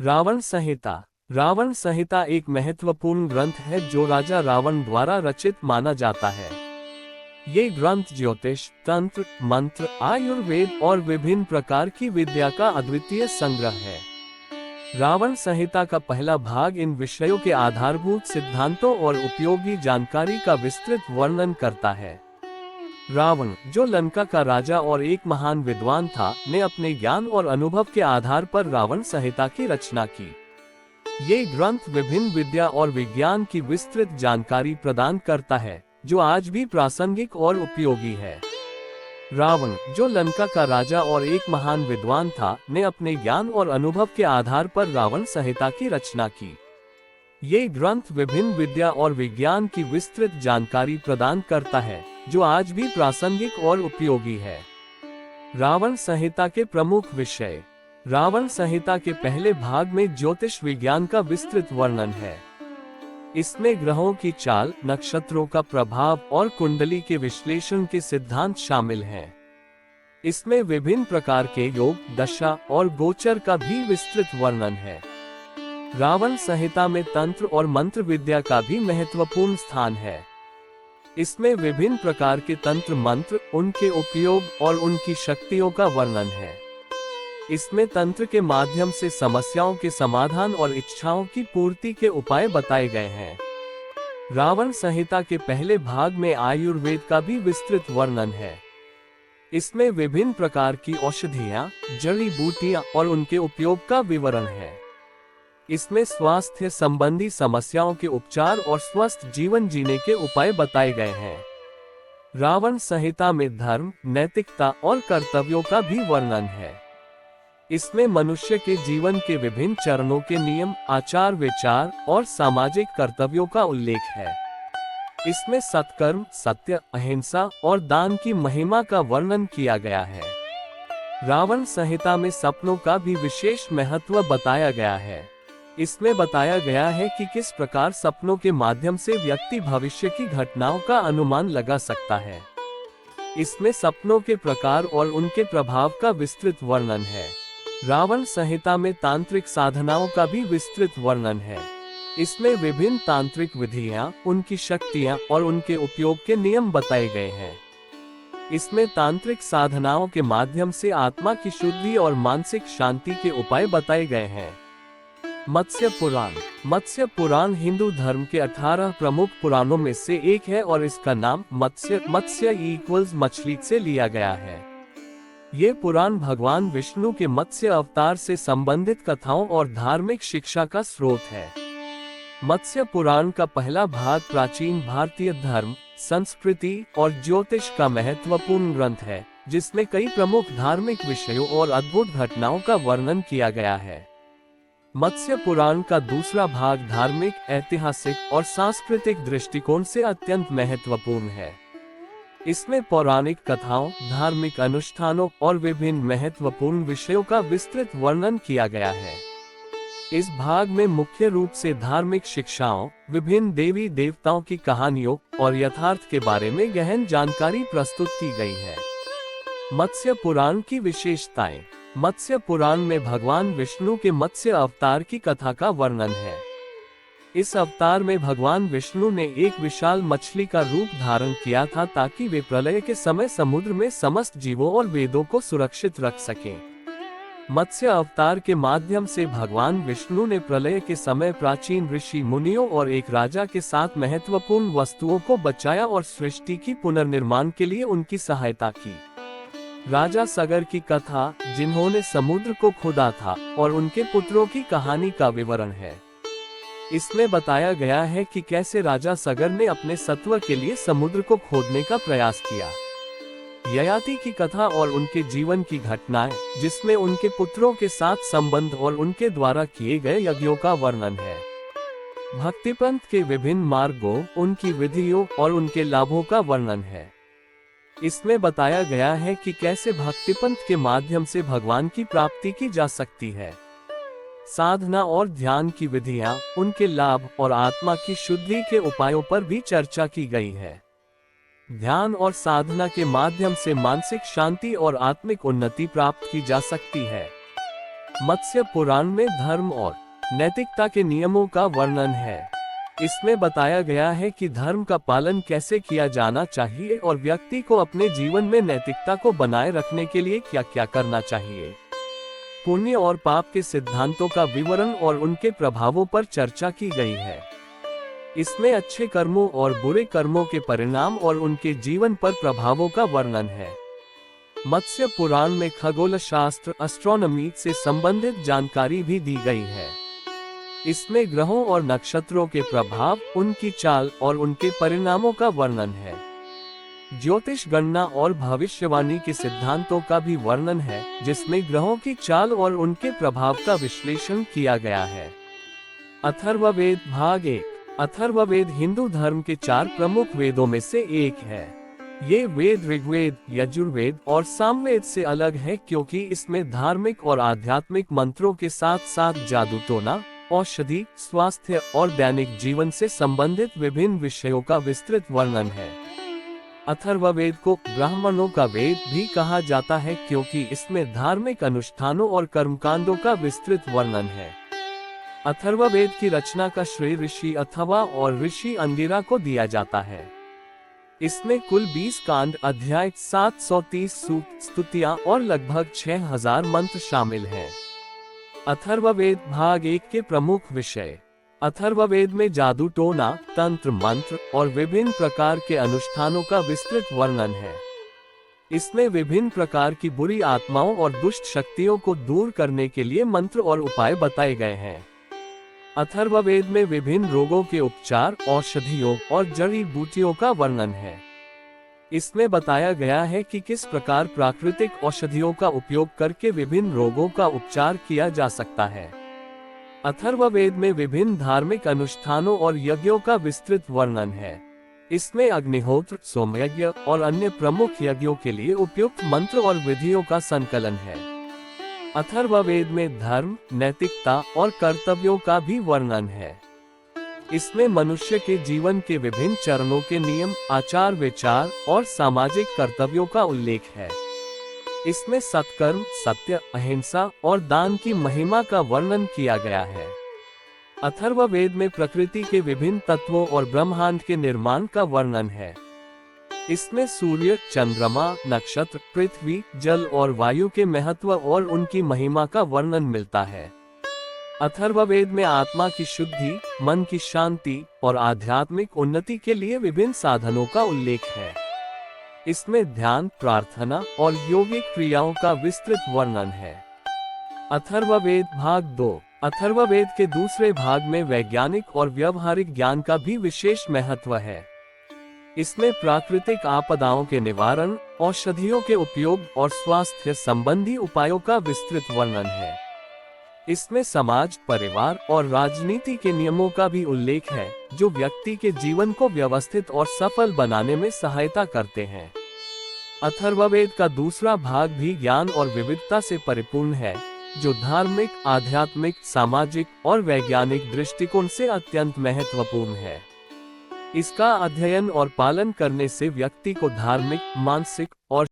रावण संहिता। रावण संहिता एक महत्वपूर्ण ग्रंथ है जो राजा रावण द्वारा रचित माना जाता है। ये ग्रंथ ज्योतिष, तंत्र, मंत्र, आयुर्वेद और विभिन्न प्रकार की विद्या का अद्वितीय संग्रह है। रावण संहिता का पहला भाग इन विषयों के आधारभूत सिद्धांतों और उपयोगी जानकारी का विस्तृत वर्णन करता है। रावण, जो लंका का राजा और एक महान विद्वान था, ने अपने ज्ञान और अनुभव के आधार पर रावण संहिता की रचना की। ये ग्रंथ विभिन्न विद्या और विज्ञान की विस्तृत जानकारी प्रदान करता है, जो आज भी प्रासंगिक और उपयोगी है। रावण, जो लंका का राजा और एक महान विद्वान था, ने अपने ज्ञान और अनुभव के आधार पर रावण संहिता की रचना की। ये ग्रंथ विभिन्न विद्या और विज्ञान की विस्तृत जानकारी प्रदान करता है, जो आज भी प्रासंगिक और उपयोगी है। रावण संहिता के प्रमुख विषय। रावण संहिता के पहले भाग में ज्योतिष विज्ञान का विस्तृत वर्णन है। इसमें ग्रहों की चाल, नक्षत्रों का प्रभाव और कुंडली के विश्लेषण के सिद्धांत शामिल हैं। इसमें विभिन्न प्रकार के योग, दशा और गोचर का भी विस्तृत वर्णन है। रावण संहिता में तंत्र और मंत्र विद्या का भी महत्वपूर्ण स्थान है। इसमें विभिन्न प्रकार के तंत्र मंत्र, उनके उपयोग और उनकी शक्तियों का वर्णन है। इसमें तंत्र के माध्यम से समस्याओं के समाधान और इच्छाओं की पूर्ति के उपाय बताए गए हैं। रावण संहिता के पहले भाग में आयुर्वेद का भी विस्तृत वर्णन है। इसमें विभिन्न प्रकार की औषधियां, जड़ी बूटियां और उनके उपयोग का विवरण है। इसमें स्वास्थ्य संबंधी समस्याओं के उपचार और स्वस्थ जीवन जीने के उपाय बताए गए हैं। रावण संहिता में धर्म, नैतिकता और कर्तव्यों का भी वर्णन है। इसमें मनुष्य के जीवन के विभिन्न चरणों के नियम, आचार विचार और सामाजिक कर्तव्यों का उल्लेख है। इसमें सत्कर्म, सत्य, अहिंसा और दान की महिमा का वर्णन किया गया है। रावण संहिता में सपनों का भी विशेष महत्व बताया गया है। इसमें बताया गया है कि किस प्रकार सपनों के माध्यम से व्यक्ति भविष्य की घटनाओं का अनुमान लगा सकता है। इसमें सपनों के प्रकार और उनके प्रभाव का विस्तृत वर्णन है। रावण संहिता में तांत्रिक साधनाओं का भी विस्तृत वर्णन है। इसमें विभिन्न तांत्रिक विधियां, उनकी शक्तियां और उनके उपयोग के नियम बताए गए हैं। इसमें तांत्रिक साधनाओं के माध्यम से आत्मा की शुद्धि और मानसिक शांति के उपाय बताए गए हैं। मत्स्य पुराण। मत्स्य पुराण हिंदू धर्म के 18 प्रमुख पुराणों में से एक है और इसका नाम मत्स्य इक्वल्स मछली से लिया गया है। ये पुराण भगवान विष्णु के मत्स्य अवतार से संबंधित कथाओं और धार्मिक शिक्षा का स्रोत है। मत्स्य पुराण का पहला भाग प्राचीन भारतीय धर्म, संस्कृति और ज्योतिष का महत्वपूर्ण ग्रंथ है, जिसमें कई प्रमुख धार्मिक विषयों और अद्भुत घटनाओं का वर्णन किया गया है। मत्स्य पुराण का दूसरा भाग धार्मिक, ऐतिहासिक और सांस्कृतिक दृष्टिकोण से अत्यंत महत्वपूर्ण है। इसमें पौराणिक कथाओं, धार्मिक अनुष्ठानों और विभिन्न महत्वपूर्ण विषयों का विस्तृत वर्णन किया गया है। इस भाग में मुख्य रूप से धार्मिक शिक्षाओं, विभिन्न देवी देवताओं की कहानियों और यथार्थ के बारे में गहन जानकारी प्रस्तुत की गई है। मत्स्य पुराण की विशेषताएं। मत्स्य पुराण में भगवान विष्णु के मत्स्य अवतार की कथा का वर्णन है। इस अवतार में भगवान विष्णु ने एक विशाल मछली का रूप धारण किया था ताकि वे प्रलय के समय समुद्र में समस्त जीवों और वेदों को सुरक्षित रख सकें। मत्स्य अवतार के माध्यम से भगवान विष्णु ने प्रलय के समय प्राचीन ऋषि मुनियों और एक राजा के साथ महत्वपूर्ण वस्तुओं को बचाया और सृष्टि की पुनर्निर्माण के लिए उनकी सहायता की। राजा सगर की कथा, जिन्होंने समुद्र को खोदा था, और उनके पुत्रों की कहानी का विवरण है। इसमें बताया गया है कि कैसे राजा सगर ने अपने सत्व के लिए समुद्र को खोदने का प्रयास किया। ययाति की कथा और उनके जीवन की घटनाएं, जिसमें उनके पुत्रों के साथ संबंध और उनके द्वारा किए गए यज्ञों का वर्णन है। भक्तिपंथ के विभिन्न मार्गों, उनकी विधियों और उनके लाभों का वर्णन है। इसमें बताया गया है कि कैसे भक्तिपंथ के माध्यम से भगवान की प्राप्ति की जा सकती है। साधना और ध्यान की विधियां, उनके लाभ और आत्मा की शुद्धि के उपायों पर भी चर्चा की गई है। ध्यान और साधना के माध्यम से मानसिक शांति और आत्मिक उन्नति प्राप्त की जा सकती है। मत्स्य पुराण में धर्म और नैतिकता के नियमों का वर्णन है। इसमें बताया गया है कि धर्म का पालन कैसे किया जाना चाहिए और व्यक्ति को अपने जीवन में नैतिकता को बनाए रखने के लिए क्या क्या करना चाहिए। पुण्य और पाप के सिद्धांतों का विवरण और उनके प्रभावों पर चर्चा की गई है। इसमें अच्छे कर्मों और बुरे कर्मों के परिणाम और उनके जीवन पर प्रभावों का वर्णन है। मत्स्य पुराण में खगोल शास्त्र एस्ट्रोनॉमी से संबंधित जानकारी भी दी गई है। इसमें ग्रहों और नक्षत्रों के प्रभाव, उनकी चाल और उनके परिणामों का वर्णन है। ज्योतिष गणना और भविष्यवाणी के सिद्धांतों का भी वर्णन है, जिसमें ग्रहों की चाल और उनके प्रभाव का विश्लेषण किया गया है। अथर्ववेद भाग 1। अथर्ववेद हिंदू धर्म के 4 प्रमुख वेदों में से एक है। ये वेद ऋग्वेद, यजुर्वेद और सामवेद से अलग है क्योंकि इसमें धार्मिक और आध्यात्मिक मंत्रों के साथ साथ जादू टोना, औषधि, स्वास्थ्य और दैनिक जीवन से संबंधित विभिन्न विषयों का विस्तृत वर्णन है। अथर्ववेद को ब्राह्मणों का वेद भी कहा जाता है क्योंकि इसमें धार्मिक अनुष्ठानों और कर्मकांडों का विस्तृत वर्णन है। अथर्ववेद की रचना का श्रेय ऋषि अथवा और ऋषि अंगिरा को दिया जाता है। इसमें कुल 20 कांड, अध्याय, 730 सूक्त, स्तुतियां और लगभग 6000 मंत्र शामिल हैं। अथर्ववेद भाग 1 के प्रमुख विषय। अथर्ववेद में जादू टोना, तंत्र मंत्र और विभिन्न प्रकार के अनुष्ठानों का विस्तृत वर्णन है। इसमें विभिन्न प्रकार की बुरी आत्माओं और दुष्ट शक्तियों को दूर करने के लिए मंत्र और उपाय बताए गए हैं। अथर्ववेद में विभिन्न रोगों के उपचार, औषधियों और जड़ी बूटियों का वर्णन है। इसमें बताया गया है कि किस प्रकार प्राकृतिक औषधियों का उपयोग करके विभिन्न रोगों का उपचार किया जा सकता है। अथर्ववेद में विभिन्न धार्मिक अनुष्ठानों और यज्ञों का विस्तृत वर्णन है। इसमें अग्निहोत्र, सोमयज्ञ और अन्य प्रमुख यज्ञों के लिए उपयुक्त मंत्र और विधियों का संकलन है। अथर्ववेद में धर्म, नैतिकता और कर्तव्यों का भी वर्णन है। इसमें मनुष्य के जीवन के विभिन्न चरणों के नियम, आचार विचार और सामाजिक कर्तव्यों का उल्लेख है। इसमें सत्कर्म, सत्य, अहिंसा और दान की महिमा का वर्णन किया गया है। अथर्ववेद में प्रकृति के विभिन्न तत्वों और ब्रह्मांड के निर्माण का वर्णन है। इसमें सूर्य, चंद्रमा, नक्षत्र, पृथ्वी, जल और वायु के महत्व और उनकी महिमा का वर्णन मिलता है। अथर्ववेद में आत्मा की शुद्धि, मन की शांति और आध्यात्मिक उन्नति के लिए विभिन्न साधनों का उल्लेख है। इसमें ध्यान, प्रार्थना और योगिक क्रियाओं का विस्तृत वर्णन है। अथर्ववेद भाग 2। अथर्ववेद के दूसरे भाग में वैज्ञानिक और व्यवहारिक ज्ञान का भी विशेष महत्व है। इसमें प्राकृतिक आपदाओं के निवारण, औषधियों के उपयोग और स्वास्थ्य संबंधी उपायों का विस्तृत वर्णन है। इसमें समाज, परिवार और राजनीति के नियमों का भी उल्लेख है, जो व्यक्ति के जीवन को व्यवस्थित और सफल बनाने में सहायता करते हैं। अथर्ववेद का दूसरा भाग भी ज्ञान और विविधता से परिपूर्ण है, जो धार्मिक, आध्यात्मिक, सामाजिक और वैज्ञानिक दृष्टिकोण से अत्यंत महत्वपूर्ण है। इसका अध्ययन और पालन करने से व्यक्ति को धार्मिक, मानसिक और